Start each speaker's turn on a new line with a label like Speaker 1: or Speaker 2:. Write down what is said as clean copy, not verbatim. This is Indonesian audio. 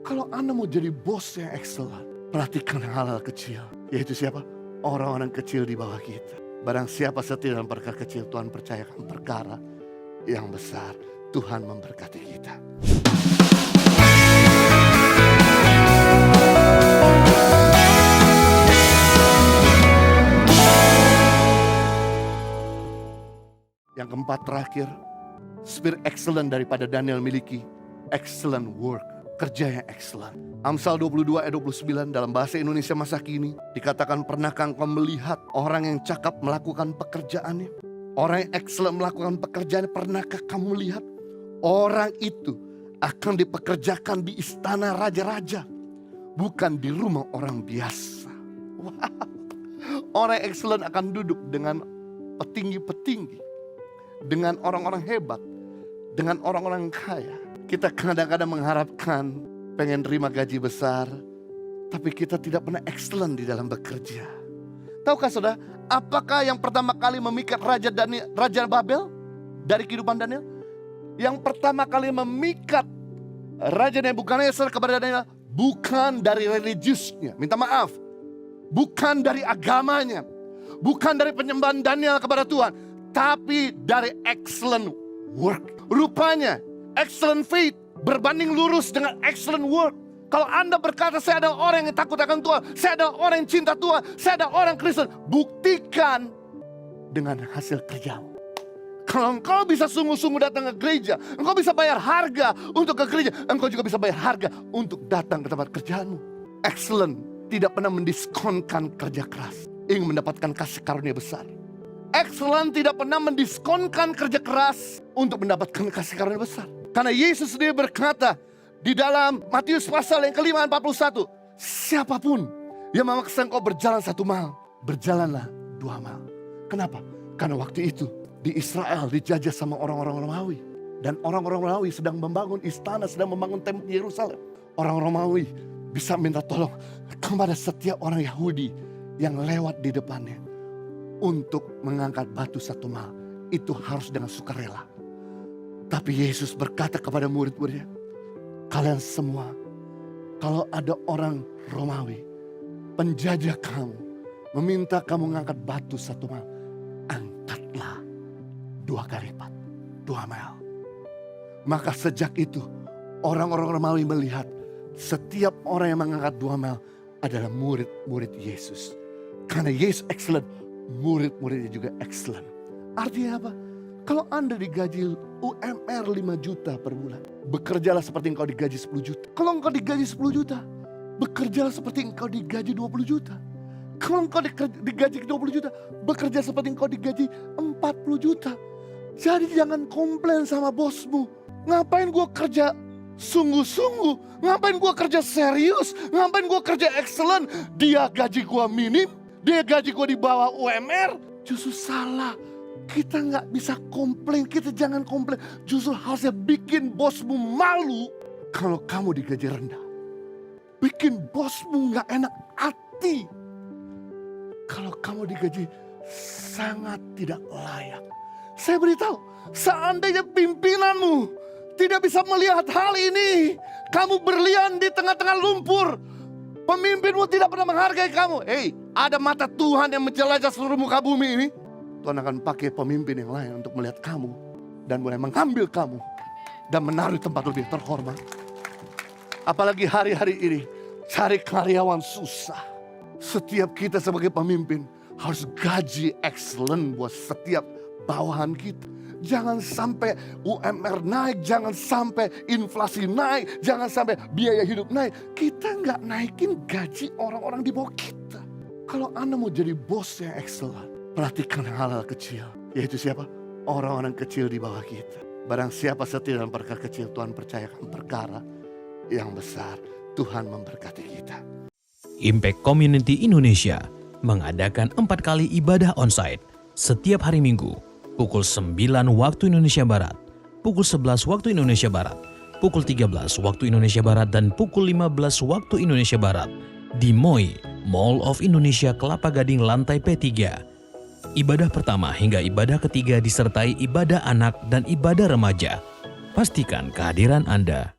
Speaker 1: Kalau Anda mau jadi bos yang excellent, perhatikan hal-hal kecil. Yaitu siapa? Orang-orang kecil di bawah kita. Barang siapa setia dalam perkara kecil, Tuhan percayakan perkara yang besar. Tuhan memberkati kita. Yang keempat terakhir, spirit excellent daripada Daniel miliki excellent work, kerja yang excellent. Amsal 22 ayat 29 dalam bahasa Indonesia masa kini dikatakan, pernahkah engkau melihat orang yang cakap melakukan pekerjaannya? Orang yang excellent melakukan pekerjaannya, pernahkah kamu lihat? Orang itu akan dipekerjakan di istana raja-raja, bukan di rumah orang biasa. Wow. Orang yang excellent akan duduk dengan petinggi-petinggi, dengan orang-orang hebat, dengan orang-orang kaya. Kita kadang-kadang mengharapkan pengen terima gaji besar, tapi kita tidak pernah excellent di dalam bekerja. Tahukah saudara, apakah yang pertama kali memikat Raja Babel dari kehidupan Daniel? Yang pertama kali memikat Raja Nebukadnezar kepada Daniel bukan dari religiusnya, minta maaf, bukan dari agamanya, bukan dari penyembahan Daniel kepada Tuhan, tapi dari excellent work. Rupanya excellent faith berbanding lurus dengan excellent work. Kalau Anda berkata saya adalah orang yang takut akan Tuhan, saya adalah orang yang cinta Tuhan, saya adalah orang Kristen, buktikan dengan hasil kerjamu. Kalau engkau bisa sungguh-sungguh datang ke gereja, engkau bisa bayar harga untuk ke gereja, engkau juga bisa bayar harga untuk datang ke tempat kerjaanmu. Excellent tidak pernah mendiskonkan kerja keras, ingin mendapatkan kasih karunia besar. Excellent tidak pernah mendiskonkan kerja keras untuk mendapatkan kasih karunia besar. Karena Yesus sendiri berkata di dalam Matius pasal yang ke-5:41, siapapun yang memaksa engkau berjalan 1 mil, berjalanlah 2 mil. Kenapa? Karena waktu itu di Israel dijajah sama orang-orang Romawi. Dan orang-orang Romawi sedang membangun istana, sedang membangun tempel Yerusalem. Orang Romawi bisa minta tolong kepada setiap orang Yahudi yang lewat di depannya untuk mengangkat batu 1 mil. Itu harus dengan sukarela. Tapi Yesus berkata kepada murid-muridnya, kalian semua, kalau ada orang Romawi, penjajah kamu, meminta kamu mengangkat batu 1 mil, angkatlah 2 kali lipat, 2 mil. Maka sejak itu orang-orang Romawi melihat setiap orang yang mengangkat 2 mil adalah murid-murid Yesus. Karena Yesus excellent, murid-muridnya juga excellent. Artinya apa? Kalau Anda digaji UMR 5 juta per bulan, bekerjalah seperti engkau digaji 10 juta. Kalau engkau digaji 10 juta, bekerjalah seperti engkau digaji 20 juta. Kalau engkau digaji 20 juta, bekerja seperti engkau digaji 40 juta. Jadi jangan komplain sama bosmu. Ngapain gua kerja sungguh-sungguh? Ngapain gua kerja serius? Ngapain gua kerja excellent? Dia gaji gua minim, dia gaji gua di bawah UMR. Justru salah. Kita nggak bisa komplain, kita jangan komplain. Justru harusnya bikin bosmu malu kalau kamu digaji rendah. Bikin bosmu nggak enak hati kalau kamu digaji sangat tidak layak. Saya beritahu, seandainya pimpinanmu tidak bisa melihat hal ini, kamu berlian di tengah-tengah lumpur, pemimpinmu tidak pernah menghargai kamu. Ada mata Tuhan yang menjelajah seluruh muka bumi ini. Tuhan akan pakai pemimpin yang lain untuk melihat kamu dan mulai mengambil kamu dan menaruh tempat lebih terhormat. Apalagi hari-hari ini cari karyawan susah. Setiap kita sebagai pemimpin harus gaji excellent buat setiap bawahan kita. Jangan sampai UMR naik, jangan sampai inflasi naik, jangan sampai biaya hidup naik. Kita nggak naikin gaji orang-orang di bawah kita. Kalau Anda mau jadi bos yang excellent, perhatikan hal-hal kecil. Yaitu siapa? Orang-orang kecil di bawah kita. Barang siapa setia dalam perkara kecil, Tuhan percayakan perkara yang besar. Tuhan memberkati kita.
Speaker 2: Impact Community Indonesia mengadakan 4 kali ibadah onsite setiap hari Minggu. Pukul 9 waktu Indonesia Barat, pukul 11 waktu Indonesia Barat, pukul 13 waktu Indonesia Barat, dan pukul 15 waktu Indonesia Barat di MOI, Mall of Indonesia Kelapa Gading lantai P3. Ibadah pertama hingga ibadah ketiga disertai ibadah anak dan ibadah remaja. Pastikan kehadiran Anda.